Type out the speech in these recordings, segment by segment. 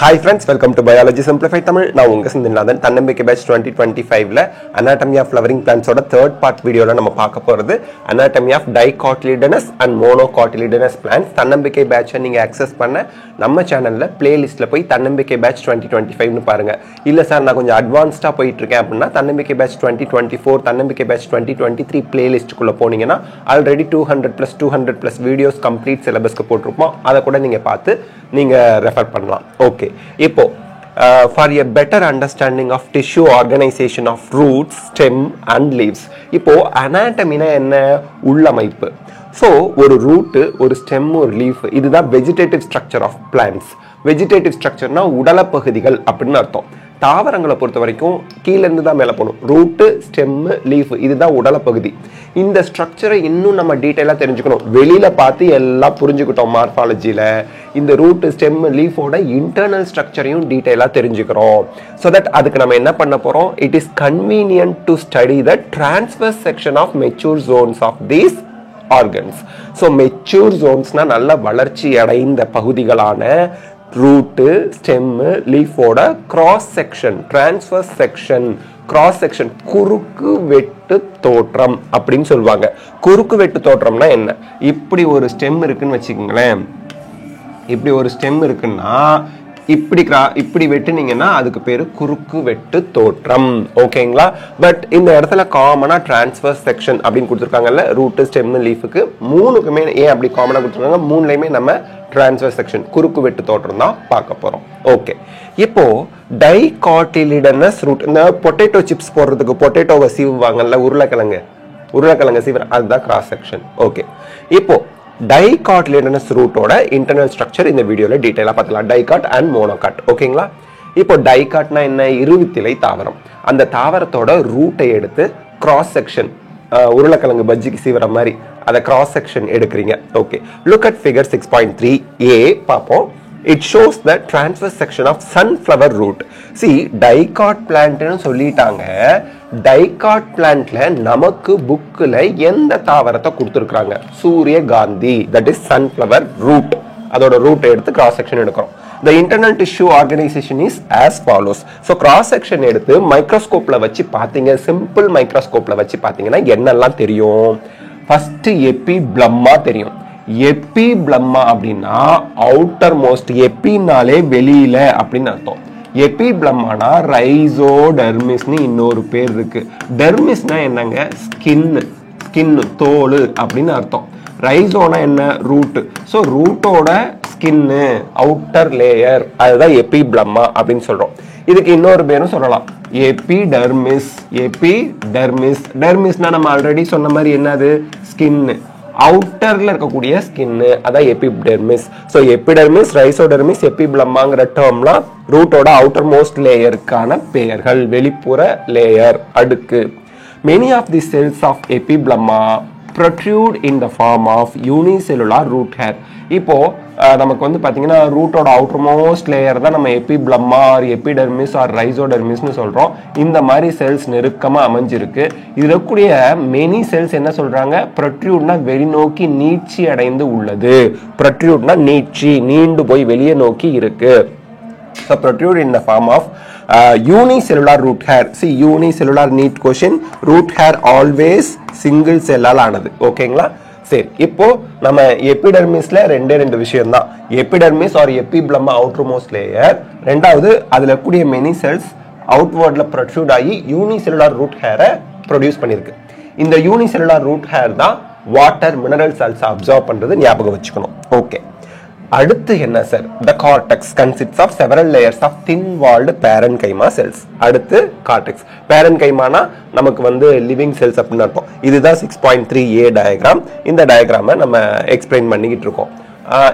Hi friends, welcome to Biology Simplified Tamil. நான் உங்க சிந்தன்லாதன் தன்னம்பிக்கை batch 2025ல Anatomy of Flowering Plants ஓட third part வீடியோல நம்ம பார்க்க போறது Anatomy of Dicotyledonous and Monocotyledonous Plants. தன்னம்பிக்கை பேட்சை நீங்க access பண்ண நம்ம சேனல்ல பிளேலிஸ்ட்ல போய் தன்னம்பிக்கை பேட்ச் 2025 னு பாருங்க. இல்ல சார் நான் கொஞ்சம் அட்வான்ஸ்டா போயிட்டு இருக்கேன் அப்படினா தன்னம்பிக்கை பேட்ச் 2024 தன்னம்பிக்கை பேட்ச் 2023 பிளேலிஸ்ட்க்குள்ள போனீங்கன்னா ஆல்ரெடி 200+ வீடியோஸ் கம்ப்ளீட் சிலபஸ்க்கு போட்டுருப்போம். அதை கூட நீங்க பார்த்து நீங்க ரெஃபர் பண்ணலாம். ஓகே, இப்போ for a better understanding of tissue organization of roots, stem and leaves. இப்போ anatomy-னா என்ன? உள்ளமைப்பு. ஸோ ஒரு ரூட்டு, ஒரு ஸ்டெம், ஒரு லீஃப், இதுதான் vegetative structure of plants. Vegetative ஸ்ட்ரக்சர்னா உடலப்பகுதிகள் அப்படின்னு அர்த்தம். தாவரங்களை பொறுத்த வரைக்கும் கீழேருந்து தான் மேலே போகணும். ரூட்டு, ஸ்டெம்மு, லீஃப், இதுதான் உடலப்பகுதி. இந்த ஸ்ட்ரக்சரை இன்னும் நம்ம டீட்டெயிலாக தெரிஞ்சுக்கணும். வெளியில் பார்த்து எல்லாம் புரிஞ்சுக்கிட்டோம் மார்ஃபாலஜியில். இந்த ரூட்டு, ஸ்டெம்மு, லீஃபோட இன்டர்னல் ஸ்ட்ரக்சரையும் டீட்டெயிலாக தெரிஞ்சுக்கிறோம். ஸோ தட் அதுக்கு நம்ம என்ன பண்ண போகிறோம்? It is convenient to study the transverse section of mature zones of these organs. So mature ஜோன்ஸ்னா நல்ல வளர்ச்சி அடைந்த பகுதிகளான ரூட்டு, ஸ்டெம்மு, லீஃபோட cross section, transverse section, cross section, குறுக்கு வெட்டு தோற்றம் அப்படின்னு சொல்லுவாங்க. குறுக்கு வெட்டு தோற்றம்னா என்ன? இப்படி ஒரு ஸ்டெம் இருக்குன்னு வச்சுக்கோங்களேன். இப்படி ஒரு ஸ்டெம் இருக்குன்னா இப்படி வெட்டுனீங்கன்னா அதுக்கு பேரு குறுக்கு வெட்டு தோற்றம். ஓகேங்களா? பட் இந்த இடத்துல காமனா டிரான்ஸ்வர்ஸ் செக்ஷன் அப்படின்னு கொடுத்துருக்காங்கல்ல, ரூட்டு, ஸ்டெம், லீஃபுக்கு மூணுக்குமே ஏன் அப்படி காமனா கொடுத்துருக்காங்க? மூணுலையுமே நம்ம டிரான்ஸ்வர்ஸ் செக்ஷன், குறுக்கு வெட்டு தோற்றம் தான் பார்க்க போறோம். ஓகே, இப்போ டைகாட்டிலிடனஸ் ரூட், இந்த பொட்டேட்டோ சிப்ஸ் போடுறதுக்கு பொட்டேட்டோவை சீவுவாங்கல்ல, உருளைக்கிழங்கு சீவுற, அதுதான் கிராஸ் செக்ஷன். ஓகே, இப்போ டைகாட்டிலிடனஸ் ரூட்டோட இன்டர்னல் ஸ்ட்ரக்சர் இந்த வீடியோல டீடைலா பார்க்கலாம். Dicot and monocot. ஓகேங்களா? இப்போ டைகாட்னா என்ன? இருவித்திலை தாவரம். அந்த தாவரத்தோட ரூட்டை எடுத்து கிராஸ் செக்ஷன், உருளைக்கிழங்கு பஜ்ஜிக்கு சீவர மாதிரி அதை கிராஸ் செக்ஷன் எடுக்கிறீங்க. Okay, look at figure 6.3a பார்ப்போம். It shows the transverse section of sunflower root. See, dicot plant னு சொல்லிட்டாங்க. dicot plantல நமக்கு புக்ல எந்த தாவரத்தை கொடுத்திருக்காங்க? சூரியகாந்தி, that is sunflower root. அதோட ரூட் எடுத்து கிராஸ் செக்ஷன் எடுக்கிறோம். The internal tissue organization is as follows. So cross section எடுத்து மைக்ரோஸ்கோப்ல வச்சு பாத்தீங்க, சிம்பிள் மைக்ரோஸ்கோப்ல வச்சு பாத்தீங்கன்னா என்னெல்லாம் தெரியும்? ஃபர்ஸ்ட் எபிப்ளம்மா தெரியும். எபிப்ளம்மா அப்படின்னா அவுட்டர் மோஸ்ட், எப்பினாலே வெளியில அப்படின்னு அர்த்தம். எபிப்ளம்மானா ரைசோடெர்மிஸ்னு இன்னொரு பேர் இருக்கு. டெர்மிஸ்னா என்னங்க? ஸ்கின், தோல் அப்படின்னு அர்த்தம். ரைசோனா என்ன? ரூட். ஸோ ரூட்டோட ஸ்கின்னு, அவுட்டர் லேயர், அதுதான் எபிப்ளம்மா அப்படின்னு சொல்றோம். இதுக்கு இன்னொரு பேரும் சொல்லலாம், எபிடெர்மிஸ். டெர்மிஸ்னா நம்ம ஆல்ரெடி சொன்ன மாதிரி என்னது? ஸ்கின்னு. அவுட்டர்ல இருக்கக்கூடிய ஸ்கின்னு, அதான் எபிடெர்மிஸ். ஸோ எபிடெர்மிஸ், ரைசோடெர்மிஸ், எபிப்ளம்மாங்கிற டேர்ம்லாம் ரூட்டோட அவுட்டர் மோஸ்ட் லேயருக்கான பெயர்கள், வெளிப்புற லேயர், அடுக்கு. Many of the cells of epiblemma protrude in the form of unicellular root hair. இப்போ நமக்கு வந்து பாத்தீங்கன்னா ரூட்டோட அவுட்டர் மோஸ்ட் லேயர் தான் நம்ம எபிப்ளம்மா ஆர் எபிடெர்மிஸ் ஆர் ரைசோடெர்மிஸ்னு சொல்றோம். இந்த மாதிரி செல்ஸ் நெருக்கமா அமைஞ்சிருக்கு. இதுல இருக்கக்கூடிய மெனி செல்ஸ் என்ன சொல்றாங்க? ப்ரொட்ரூட்னா வெளிநோக்கி நீட்சி அடைந்து உள்ளது. ப்ரொட்ரூட்னா நீட்சி, நீண்டு போய் வெளியே நோக்கி இருக்கு. So protrude in the form of unicellular root hair. See, unicellular neat question. Root hair always single cell ஆல் ஆனது. ஓகேங்களா? சரி, இப்போ நம்ம எபிடெர்மிஸ்ல ரெண்டு விஷயம் தான். Epidermis or epiblema outermost layer. ரெண்டாவது அதுல கூடிய மெனி செல்ஸ் அவுட்வர்ட்ல ப்ரொட்ரூட் ஆகி யூனிசெல்லுலார் ரூட் ஹேரை ப்ரொடியூஸ் பண்ணிருக்கு. இந்த யூனிசெல்லுலார் ரூட் ஹேர் தான் வாட்டர், மினரல் சால்ட்ஸ் அப்சார்ப் பண்றது, ஞாபகம் வச்சுக்கணும். ஓகே, அடுத்து என்ன sir? The cortex consists of several layers of thin-walled parenchyma cells. அடுத்து கார்டெக்ஸ். parenchymaனா நமக்கு வந்து லிவிங் செல்ஸ் அப்படின்னு அர்த்தம். இதுதான் 6.3a டயக்ராம். இந்த டயக்ராமை நம்ம எக்ஸ்பிளைன் பண்ணிக்கிட்டு இருக்கோம்.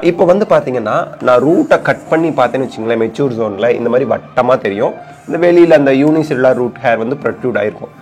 இப்போ வந்து பாத்தீங்கன்னா நான் ரூட்டை கட் பண்ணி பார்த்தேன்னு வச்சுங்களேன், மெச்சூர் ஜோன்ல இந்த மாதிரி வட்டமா தெரியும். இந்த வெளியில அந்த யூனிசெல்லுலார் ரூட் ஹேர் வந்து ப்ரொட்ரூட் ஆயிருக்கும்.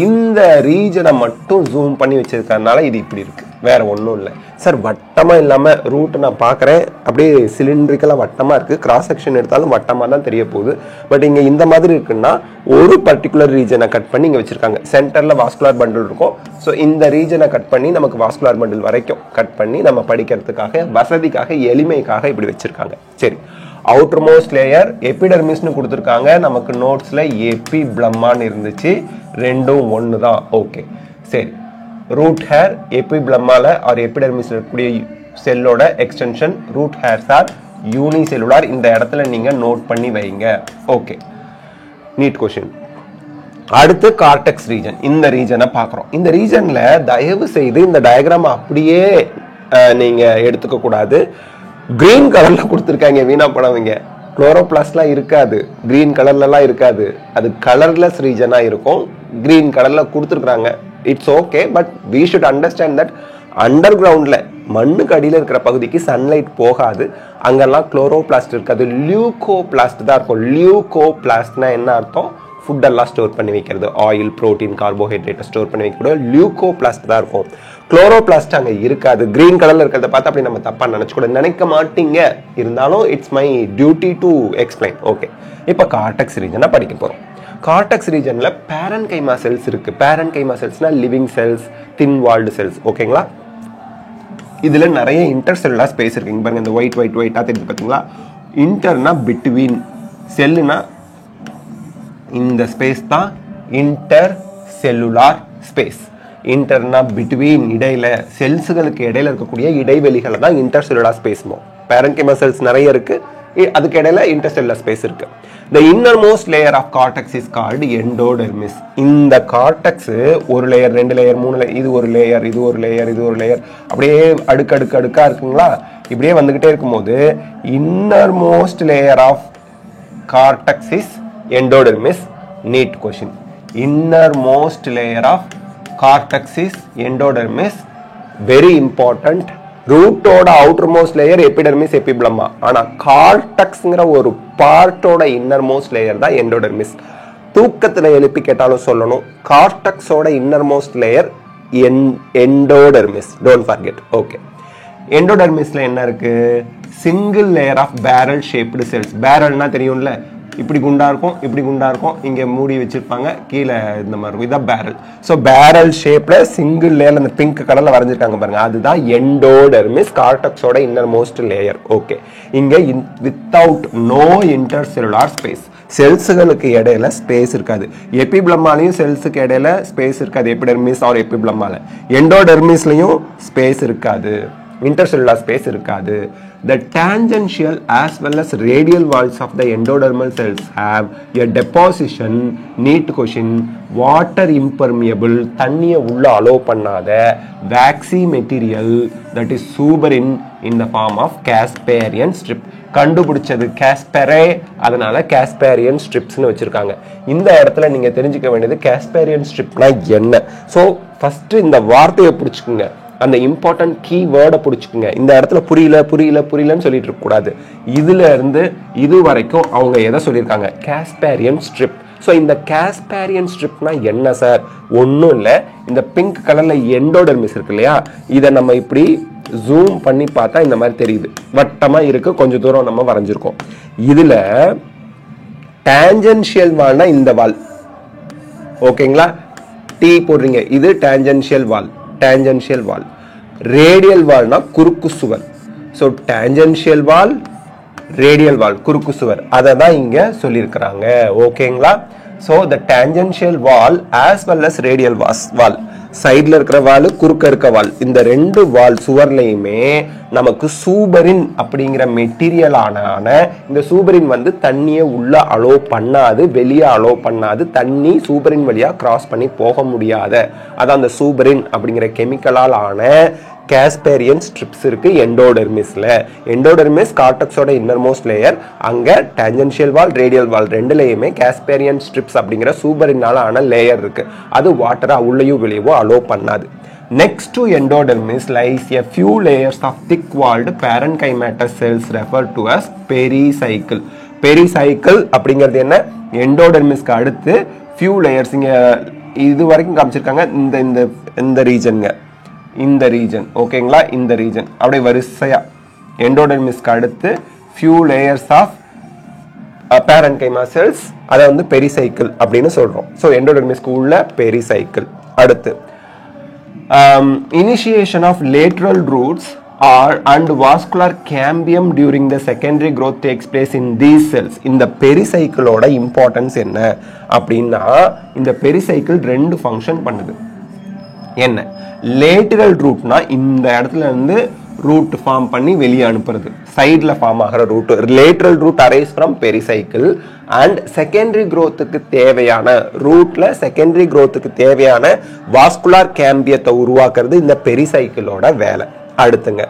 இந்த ரீஜனை மட்டும் ஜூம் பண்ணி வச்சிருக்கறனால இது இப்படி இருக்கு, வேற ஒன்றும் இல்லை. சார் வட்டமா இல்லாம ரூட் நான் பார்க்குறேன் அப்படியே சிலிண்ட்ரிக்கலா வட்டமா இருக்கு, கிராஸ் செக்ஷன் எடுத்தாலும் வட்டமா தான் தெரிய போகுது. பட் இங்க இந்த மாதிரி இருக்குன்னா ஒரு பர்டிகுலர் ரீஜனை கட் பண்ணி இங்க வச்சிருக்காங்க. சென்டர்ல வாஸ்குலர் பண்டில் இருக்கும். ஸோ இந்த ரீஜனை கட் பண்ணி நமக்கு வாஸ்குலர் பண்டில் வரைக்கும் கட் பண்ணி நம்ம படிக்கிறதுக்காக, வசதிக்காக, எளிமைக்காக இப்படி வச்சிருக்காங்க. சரி, outermost layer epidermis னு கொடுத்திருக்காங்க நமக்கு நோட்ஸ்ல எபிப்ளமான்னு இருந்துச்சு ரெண்டும் ஒன்னு தான் ஓகே சரி root hair epiblamaல or epidermisல இருக்கக்கூடிய செல்லோட extension root hairs are unicellular இந்த இடத்துல நீங்க நோட் பண்ணி வைங்க ஓகே நீட் क्वेश्चन அடுத்து கார்டெக்ஸ் ரீஜன் இந்த ரீஜனை பார்க்கறோம் இந்த ரீஜன்ல தயவு செய்து இந்த டயகிராம் அப்படியே நீங்க எடுத்துக்க கூடாது கிரீன் கலர்ல கொடுத்திருக்காங்க வீணா போடாதீங்க குளோரோபிளாஸ்ட்லாம் இருக்காது கிரீன் கலர்லலாம் இருக்காது அது கலர்லெஸ் ரீஜனா இருக்கும் கிரீன் கலர்ல கொடுத்திருக்காங்க it's okay but we should understand that under கிரவுண்ட்ல மண்ணுக்கு அடியில இருக்கிற பகுதிக்கு சன்லைட் போகாது அங்கெல்லாம் குளோரோபிளாஸ்ட் இருக்காது லியூகோபிளாஸ்ட் தான் இருக்கும் லியூகோபிளாஸ்ட்னா என்ன அர்த்தம் ஃபுட் எல்லாம் ஸ்டோர் பண்ணி வைக்கிறது ஆயில் புரோட்டீன் கார்போஹைட்ரேட் ஸ்டோர் பண்ணி வைக்கக்கூடிய லியூகோபிளாஸ்ட் தான் இருக்கும் குளோரோபிளாஸ்ட் அங்க இருக்காது கிரீன் கலர்ல இருக்கிறத பார்த்து அப்படி நம்ம தப்பா நினைச்சுக்கூட நினைக்க மாட்டீங்க இருந்தாலும் it's my duty to explain okay இப்போ கார்டெக்ஸ் ரீஜனை படிக்க போறோம் கார்டெக்ஸ் ரீஜன்ல பேரன்கைமா செல்ஸ் இருக்கு பேரன்கைமா செல்ஸ்னா living cells thin walled cells ஓகேங்களா இதுல நிறைய இன்டர்செல்லுலார் ஸ்பேஸ் இருக்கு இங்க பாருங்க இந்த ஒயிட்டா தெரியுது பாத்தீங்களா இன்டர்னா பிட்வீன் செல்லுனா இந்த ஸ்பேஸ் தான் இன்டர் செல்லுலார் ஸ்பேஸ் இன்டர்னா பிட்வீன் இடையில செல்ஸ்களுக்கு இடையில இருக்கக்கூடிய இடைவெளிகளை தான் intercellular space parenchyma cells நிறைய இருக்கு அதுக்கு இடையில இன்டர்செல்லுலார் ஸ்பேஸ் இருக்கு the innermost layer of cortex is called endodermis இந்த கார்டெக்ஸ் ஒரு லேயர் ரெண்டு லேயர் மூணு லேயர் இது ஒரு லேயர் இது ஒரு லேயர் இது ஒரு லேயர் அப்படியே அடுக்கடுக்கா இருக்குங்களா இப்படியே வந்துகிட்டே இருக்கும்போது innermost layer of cortex is endodermis neat question innermost layer of cortex is endodermis very important ரூட்டோட அவுட்டர்மோஸ்ட் லேயர் எபிடெர்மிஸ் எபிப்ளமா ஆனா கார்டெக்ஸ்ங்கற ஒரு பார்ட்டோட இன்னர்மோஸ்ட் லேயர் தான் எண்டோடெர்மிஸ் தூக்கத்துல எழுப்பி கேட்டாலும் சொல்லணும் கார்டெக்ஸோட innermost layer endodermis don't forget okay எண்டோடெர்மிஸ்ல என்ன இருக்கு single layer of barrel shaped cells பேரல்னா தெரியும்ல இப்படி குண்டா இருக்கும் இங்க மூடி வச்சிருப்பாங்க கீழே இந்த மாதிரி இருக்கும் இதான் பேரல் சோ பேரல் ஷேப்ல சிங்கிள் லேயர் அந்த பிங்க் கலர்ல வரைஞ்சிருக்காங்க பாருங்க அதுதான் எண்டோடெர்மிஸ் கார்டெக்ஸோட இன்னர்மோஸ்ட் லேயர் ஓகே இங்க வித்தவுட் நோ இன்டர்செல்லுலார் ஸ்பேஸ் செல்ஸ்களுக்கு இடையில ஸ்பேஸ் இருக்காது எபிப்ளமாலையும் செல்ஸுக்கு இடையில ஸ்பேஸ் இருக்காது எபிடெர்மிஸ் ஆர் எபிப்ளமால எண்டோடெர்மிஸ்லயும் ஸ்பேஸ் இருக்காது intercellular space irukadu the tangential as well as radial walls of the endodermal cells have a deposition neat question water impermeable தண்ணிய உள்ள allow பண்ணாத waxy material that is suberin in the form of Casparian strip கண்டுபிடிச்சது காஸ்பரே அதனால Casparian ஸ்ட்ரிப்ஸ்னு வச்சிருக்காங்க இந்த இடத்துல நீங்க தெரிஞ்சுக்க வேண்டியது காஸ்பேரியன் ஸ்ட்ரிப்னா என்ன சோ ஃபர்ஸ்ட் இந்த வார்த்தையை புடிச்சுக்குங்க அந்த இம்பார்ட்டன்ட் கீ வேர்டை புடிச்சுக்குங்க இந்த இடத்துல புரியலன்னு சொல்லிட்டு இருக்க கூடாது இதுல இருந்து இது வரைக்கும் அவங்க எதை சொல்லியிருக்காங்க காஸ்பேரியன் ஸ்ட்ரிப் சோ இந்த காஸ்பேரியன் ஸ்ட்ரிப்னா என்ன சார் ஒன்றும் இல்லை இந்த பிங்க் கலர்ல எண்டோடெர்மிஸ் இருக்கு இல்லையா இதை நம்ம இப்படி ஜூம் பண்ணி பார்த்தா இந்த மாதிரி தெரியுது வட்டமா இருக்கு கொஞ்சம் தூரம் நம்ம வரைஞ்சிருக்கோம் இதுல டான்ஜென்ஷியல் வால்னா இந்த வால் ஓகேங்களா டி போடுறீங்க இது டான்ஜென்ஷியல் வால் ரேடியல் வால்னா குறுக்கு சுவர் சோ டான்ஜென்ஷியல் வால் ரேடியல் வால் குறுக்கு சுவர் அதை தான் இங்க சொல்லியிருக்கிறாங்க ஓகேங்களா so the tangential wall as well as radial wall சைடுல இருக்கிற வால் குறுக்க இருக்க வால் இந்த ரெண்டு வால் சுவர்லயுமே நமக்கு சூபரின் அப்படிங்கிற மெட்டீரியல் ஆன இந்த சூபரின் வந்து தண்ணியை உள்ள அலோ பண்ணாது வெளியே அலோ பண்ணாது தண்ணி சூபரின் வழியா கிராஸ் பண்ணி போக முடியாத அதான் அந்த சூபரின் அப்படிங்கிற கெமிக்கலால் ஆன காஸ்பேரியன் ஸ்ட்ரிப்ஸ் இருக்கு எண்டோடெர்மிஸ் கார்டெக்ஸோட இன்னர்மோஸ்ட் லேயர் அங்க டான்ஜென்ஷியல் வால் ரேடியல் வால் ரெண்டுலயுமே காஸ்பேரியன் ஸ்ட்ரிப்ஸ் அப்படிங்கிற சூபரினால ஆன லேயர் இருக்கு அது வாட்டரை உள்ளேயும் வெளியவோ அலோ பண்ணாது next to endodermis lies a few layers of thick walled parenchymatous cells referred to as pericycle அப்படிங்கிறது என்ன எண்டோடெர்மிஸ்க்கு அடுத்து few layers இங்க இது வரைக்கும் காமிச்சிருக்காங்க இந்த ரீஜன்ங்க இந்த ரீஜன் ஓகேங்களா இந்த ரீஜன் அப்படியே வரிசையா எண்டோடெர்மிஸ்க்கு அடுத்து few layers of parenchyma cells அத வந்து பெரிசைக்கிள் அப்படினு சொல்றோம் சோ எண்டோடெர்மிஸ்க்கு உள்ள பெரிசைக்கிள் அடுத்து initiation of lateral roots and vascular cambium during the secondary growth takes place in these cells. இந்த பெரிசைக்கிளோட இம்பார்ட்டன்ஸ் என்ன அப்படின்னா, இந்த பெரிசைக்கிள் ரெண்டு ஃபங்க்ஷன் பண்ணுது. என்ன? லேட்டரல் ரூட்னா இந்த இடத்துல இருந்து ரூட் ஃபார்ம் பண்ணி வெளியே அனுப்புறது, சைட்ல ஃபார்ம் ஆகிற root lateral root arise from pericycle. And secondary growthக்கு தேவையான ரூட்ல செகண்டரி growthக்கு தேவையான வாஸ்குலார் கேம்பியத்தை உருவாக்குறது இந்த பெரிசைக்கிளோட வேலை. அடுத்துங்க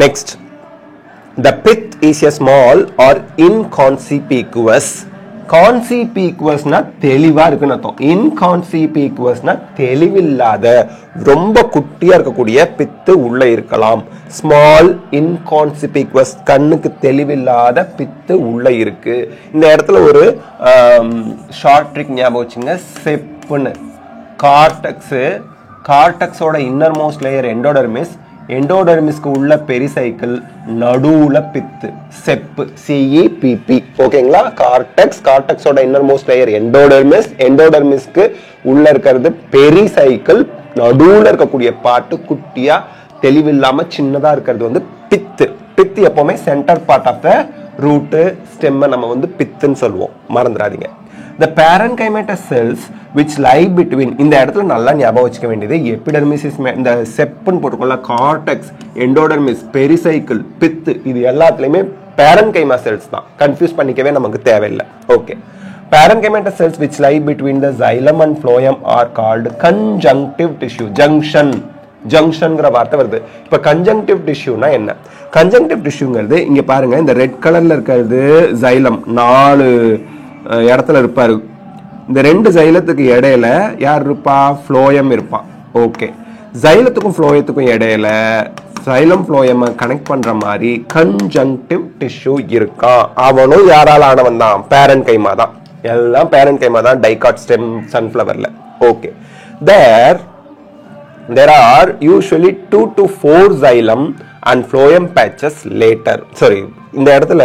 next, the pith is a small or inconspicuous. கான்சிபிகுவஸ்னா தெளிவா இருக்குன்னு அர்த்தம். இன்கான்சிபிகுவஸ்னா தெளிவில்லாத ரொம்ப குட்டியா இருக்கக்கூடிய பித்து உள்ள இருக்கலாம். ஸ்மால் இன்கான்சிபிகுவஸ் கண்ணுக்கு தெளிவில்லாத பித்து உள்ள இருக்கு. இந்த இடத்துல ஒரு ஷார்ட் ட்ரிக் ஞாபகம் வச்சுங்க. செப்புன்னு கார்டெக்ஸோட இன்னர் மோஸ்ட் லேயர் எண்டோடர்மிஸ், எண்டோடர்மிஸ்க்கு உள்ள பெரிசைக்கிள், நடுவுல பித்து செப்பு சிஇபிபி. ஓகேங்களா? கார்டெக்ஸோட இன்னர் மோஸ்ட் லேயர் எண்டோடர்மிஸ், எண்டோடர்மிஸ்க்கு உள்ள இருக்கிறது பெரிசைக்கிள், நடுவுல இருக்கக்கூடிய பாட்டு குட்டியா தெளிவில்லாம சின்னதா இருக்கிறது வந்து பித்து. பித்து எப்பவுமே centre part of the root stem நம்ம வந்து பித்துன்னு சொல்லுவோம், மறந்துடாதீங்க. The parenchymatous cells which lie between, இந்த இடத்துல நல்லா ஞாபகம் வச்சுக்க வேண்டியது எபிடெர்மிஸ், இந்த செப்புன்னு போட்டுக்கொள்ள கார்டெக்ஸ், எண்டோடர்மிஸ், பெரிசைக்கிள், பித்து, இது எல்லாத்துலயுமே parenchyma cells தான். கன்ஃபியூஸ் பண்ணிக்கவே நமக்கு தேவையில்லை. Okay. Parenchymatous cells which lie between the xylem and phloem are called conjunctive tissue. ஜங்ஷன்ங்கிற வார்த்தை வருது. இப்ப கன்ஜங்டிவ் டிஷ்யூனா என்ன? கன்ஜங்டிவ் டிஷ்யூங்கிறது இங்க பாருங்க, இந்த ரெட் கலர்ல இருக்கிறது xylem, 4 இடத்துல இருப்பாரு. இந்த ரெண்டு ஜைலத்துக்கு இடையில யார் இருப்பா? ஃப்ளோயம் இருப்பான். ஓகே. ஜைலத்துக்கும் ஃப்ளோயத்துக்கும் இடையில சைலம் ஃப்ளோயம் கனெக்ட் பண்ற மாதிரி கன்ஜங்டிவ் டிஷ்யூ இருக்கான். அவனும் யாரால் ஆனவன் தான்? பேரன்கைமா தான். எல்லாம் பேரன்கைமா தான் டைகாட் ஸ்டெம் சன்ஃப்ளவர்ல. Okay. there are usually 2 to 4 xylem and phloem patches later. sorry, இந்த இடத்துல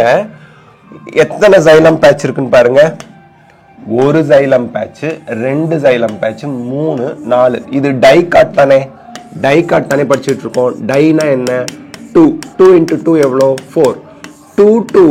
எத்தனை ஜைலம் பேட்ச் இருக்குன்னு பாருங்க. ஒரு ஜைலம் பேட்ச், 2 ஜைலம் பேட்ச், 3, 4. இது டைகாட் தானே? டைகாட் தானே படிச்சுட்டு இருக்கோம். டைனா என்ன? 2 into 2 எவ்வளோ? 4. 2 to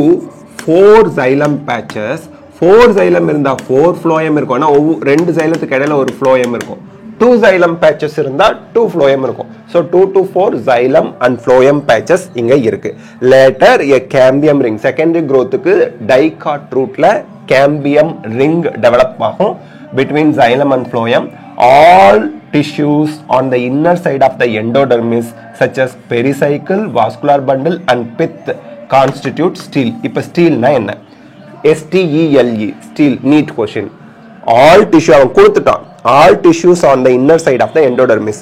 4 xylem patches. 4 xylem இருந்தா 4 phloem இருக்கும். ஆனா 2 xylத்துக்கு இடையில ஒரு phloem இருக்கும். 2 xylem patches இருந்தா 2 phloem இருக்கும். So 2 to 4 xylem and phloem patches இங்க இருக்கு. Later a cambium ring, secondary growthக்கு dicot rootல cambium ring develop ஆகும் between xylem and phloem. All tissues on the inner side of the endodermis such as pericycle, vascular bundle and pith constitute stele. இப்ப ஸ்டீல்னா என்ன? STELE, steel. Neat question. All tissue அவன் கொடுத்துட்டான். All tissues on the inner side of the endodermis.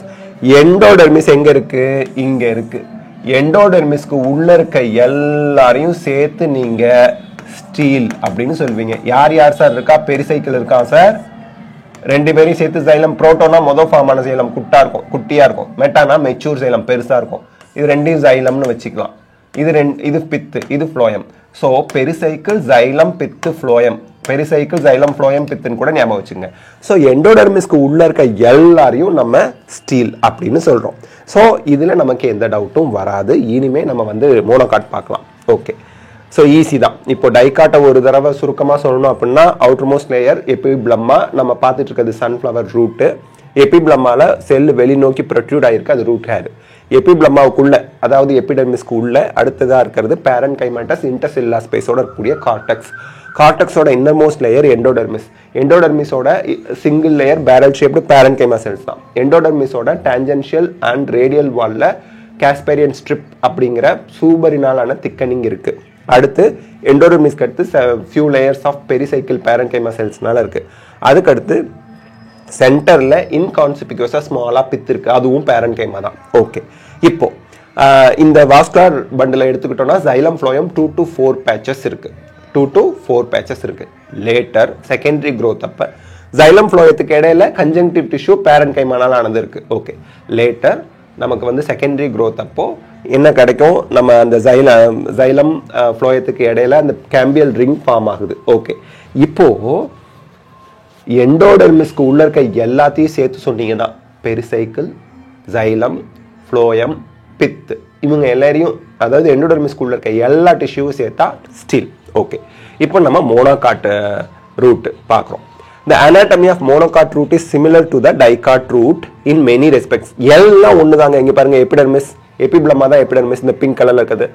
Endodermis எங்க இருக்கு? இங்க இருக்கு. எண்டோடெர்மிஸ்க்கு உள்ள இருக்க எல்லாரையும் சேர்த்து நீங்க ஸ்டீல் அப்படின்னு சொல்வீங்க. யார் யார் சார் இருக்கா? பெரிசைக்கிள் இருக்கா சார்? 2 பேரையும் சேர்த்து xylem. புரோட்டோனா மொதல் ஃபார்மான xylem குட்டியா இருக்கும். மெட்டானா மெச்சூர் xylem பெருசா இருக்கும். இது ரெண்டையும் xylemனு வச்சுக்கலாம். இது பித்து, இது phloem. சோ பெரிசைக்கிள், xylem, பித்து, phloem. பெரிசைக்கிள், xylem, phloem, பித்துன்னு கூட ஞாபகம் வச்சுங்க. சோ எண்டோடெர்மிஸ்க்கு உள்ள இருக்க எல்லாரையும் நம்ம ஸ்டீல் அப்படின்னு சொல்றோம். சோ இதுல நமக்கு எந்த டவுட்டும் வராது. இனிமே நம்ம வந்து மோனோகாட் பார்க்கலாம். ஓகே. சோ ஈஸி தான். இப்போ டைகாட்டை ஒரு தடவை சுருக்கமா சொல்லணும் அப்படின்னா, அவுட்டர் மோஸ்ட் லேயர் எபிப்ளம்மா, நம்ம பார்த்துட்டு இருக்கிறது சன்ஃப்ளவர் ரூட். எபிப்ளம்மால செல் வெளிநோக்கி ப்ரொட்ரூட் ஆயிருக்கு, அது ரூட் ஹேர். எபிப்ளம்மாவுக்குள்ள, அதாவது எபிடெர்மிஸ்க்கு உள்ள அடுத்ததா இருக்கிறது பேரன்கைமேட்டஸ், இன்டர்செல்லுலார் ஸ்பேஸோட இருக்கக்கூடிய கார்டெக்ஸ். கார்டெக்ஸோட இன்னர் மோஸ்ட் லேயர் எண்டோடெர்மிஸ். எண்டோடெர்மிஸோட single layer barrel shaped parenchyma cells தான். எண்டோடெர்மிஸோட டான்ஜென்ஷியல் அண்ட் ரேடியல் வால்ல காஸ்பேரியன் ஸ்ட்ரிப் அப்படிங்கிற சூப்பரினாலான திக்கனிங் இருக்கு. அடுத்து எண்டோடெர்மிஸ்க்கு அடுத்து few layers of pericycle parenchyma செல்ஸ்னால இருக்கு. அதுக்கடுத்து சென்டர்ல இன்கான்சிபிகுவஸா ஸ்மாலா பித்து இருக்கு, அதுவும் பேரன்கைமா தான். ஓகே. இப்போ இந்த வாஸ்குலர் பண்டில் எடுத்துக்கிட்டோம்னா xylem, phloem 2 to 4 patches இருக்கு. 2 to 4 patches இருக்கு. லேட்டர் செகண்டரி growth அப்ப xylem, phloemத்துக்கு இடையில கன்ஜங்டிவ் டிஷ்யூ பேரன்கைமானால ஆனது இருக்கு. ஓகே. லேட்டர் நமக்கு வந்து செகண்டரி growth அப்போ என்ன கிடைக்கும்? நம்ம அந்த xylem, phloemத்துக்கு இடையில அந்த கேம்பியல் ரிங் ஃபார்ம் ஆகுது. ஓகே. இப்போ எண்டோடெர்மிஸ்க்கு உள்ள இருக்க எல்லாத்தையும் சேர்த்து சொன்னீங்கன்னா பெரிசைக்கிள், xylem, phloem, பித்து இவங்க எல்லாரையும் அதாவது எண்டோடெர்மிஸ் ஸ்கூல்ல இருக்க எல்லா டிஷ்யூவும் சேர்த்தா ஸ்டில் ஓகே. இப்போ நம்ம மோனோகாட் ரூட் பார்க்குறோம். The anatomy of monocot root is similar to the dicot root in many respects. எல்லாம் ஒன்று தாங்க. இங்கே பாருங்க எபிடெர்மிஸ், எபிப்ளமா தான் எபிடெர்மிஸ், இந்த பிங்க் கலர்ல இருக்குது.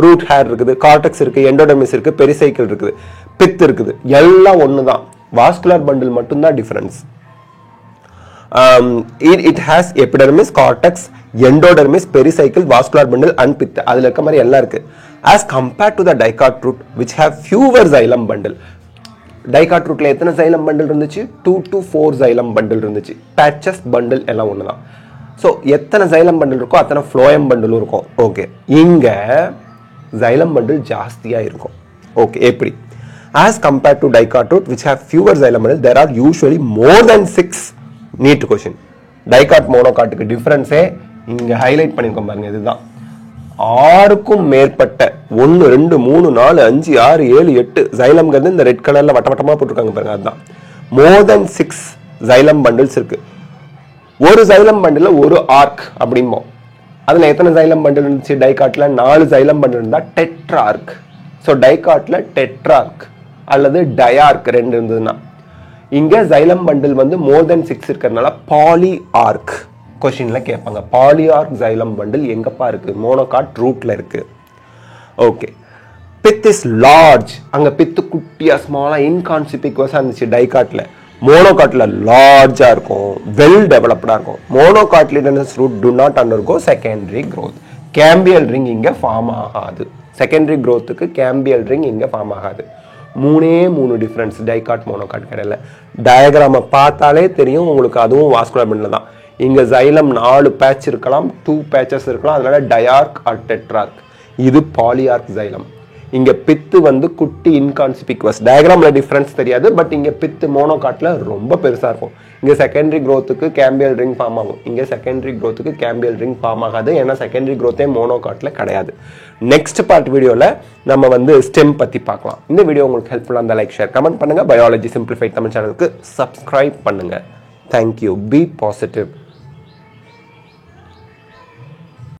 ரூட் ஹேர் இருக்குது, கார்டெக்ஸ் இருக்கு, எண்டோடெர்மிஸ் இருக்கு, பெரிசைக்கிள் இருக்குது, பித் இருக்குது, எல்லாம் ஒன்று தான். வாஸ்குலர் பண்டில் மட்டும்தான் difference. It has epidermis, cortex, endodermis, pericycle, vascular bundle and pith. அதுல இருக்க மாதிரி எல்லாம் இருக்கு. As compared to the dicot root which have fewer xylem bundle. Dicot rootல எத்தனை xylem bundle இருந்துச்சு? 2 to 4 xylem bundle இருந்துச்சு. Patches bundle எல்லாம் ஒண்ணுதான். So எத்தனை xylem bundle இருக்கோ அத்தனை phloem bundle இருக்கும். ஓகே. இங்க xylem bundle ஜாஸ்தியா இருக்கும். ஓகே. எப்படி? As compared to dicot root which have fewer xylem bundle, there are usually more than 6. NEET question. Dicot மோனோகாட்டுக்கு டிஃபரன்ஸே இங்க ஹைலைட் பண்ணிருக்கோம் பாருங்க. இதுதான் 6க்கும் மேற்பட்ட 1 2 3 4 5 6 7 8 xylemங்கிறது இந்த ரெட் கலர்ல வட்டவட்டமா போட்டுருக்காங்க பாருங்க. அதுதான் மோர் தென் 6 xylem bundles இருக்கு. ஒரு xylem bundle ஒரு ஆர்க் அப்படிம்போம். அதுல எத்தனை xylem bundle இருந்துச்சு? டைகாட்ல 4 xylem bundle இருந்தா டெட்ரார்க். ஸோ டைகாட்ல டெட்ரார்க் அல்லது டயார்க் 2 இருந்ததுன்னா, இங்க xylem bundle வந்து மோர் தென் 6 இருக்கிறதுனால பாலிஆர்க் கொஸ்டின்ல கேட்பாங்க. பாலிஆர்க் xylem bundle எங்கப்பா இருக்கு? மோனோகாட் ரூட்ல இருக்கு. ஓகே. Pith is large. அங்க பித்து குட்டியா ஸ்மாலா இன்கான்சிபிகுவஸா இருந்துச்சு டைகாட்ல. மோனோகாட்ல லார்ஜா இருக்கும், வெல் டெவலப்டா இருக்கும். Monocotyledonous root do not undergo secondary growth. Cambial ring இங்க ஃபார்ம் ஆகாது. செகண்டரி growthக்கு கேம்பியல் ரிங் இங்க ஃபார்ம் ஆகாது. 3 டிஃபரன்ஸ் டைகாட் மோனோகாட் கிடையாது. டயக்ராமை பார்த்தாலே தெரியும் உங்களுக்கு, அதுவும் வாஸ்குலர் பண்டில் தான். இங்க xylem 4 பேட்ச் இருக்கலாம், 2 பேச்சஸ் இருக்கலாம், அதனால டயார்க் ஆர் டெட்ரார்க். இது பாலியார்க் xylem. இங்க பித்து வந்து குட்டி இன்கான்சிபிகுவஸ். டயக்ராம்ல டிஃபரன்ஸ் தெரியாது, பட் இங்க பித்து மோனோகாட்ல ரொம்ப பெருசா இருக்கும். இங்க செகண்டரி growthக்கு கேம்பியல் ரிங் ஃபார்ம் ஆகும், இங்க செகண்டரி growthக்கு கேம்பியல் ரிங் ஃபார்ம் ஆகாது. ஏன்னா செகண்டரி growthே மோனோகாட்ல கிடையாது. நெக்ஸ்ட் பார்ட் வீடியோல நம்ம வந்து ஸ்டெம் பத்தி பார்க்கலாம். இந்த வீடியோ உங்களுக்கு ஹெல்ப்ஃபுல்லா இருந்தா லைக், ஷேர், கமெண்ட் பண்ணுங்க. பயாலஜி சிம்பிளிஃபைட் தமிழ் சேனலுக்கு சப்ஸ்கிரைப் பண்ணுங்க. தேங்க்யூ. Be positive.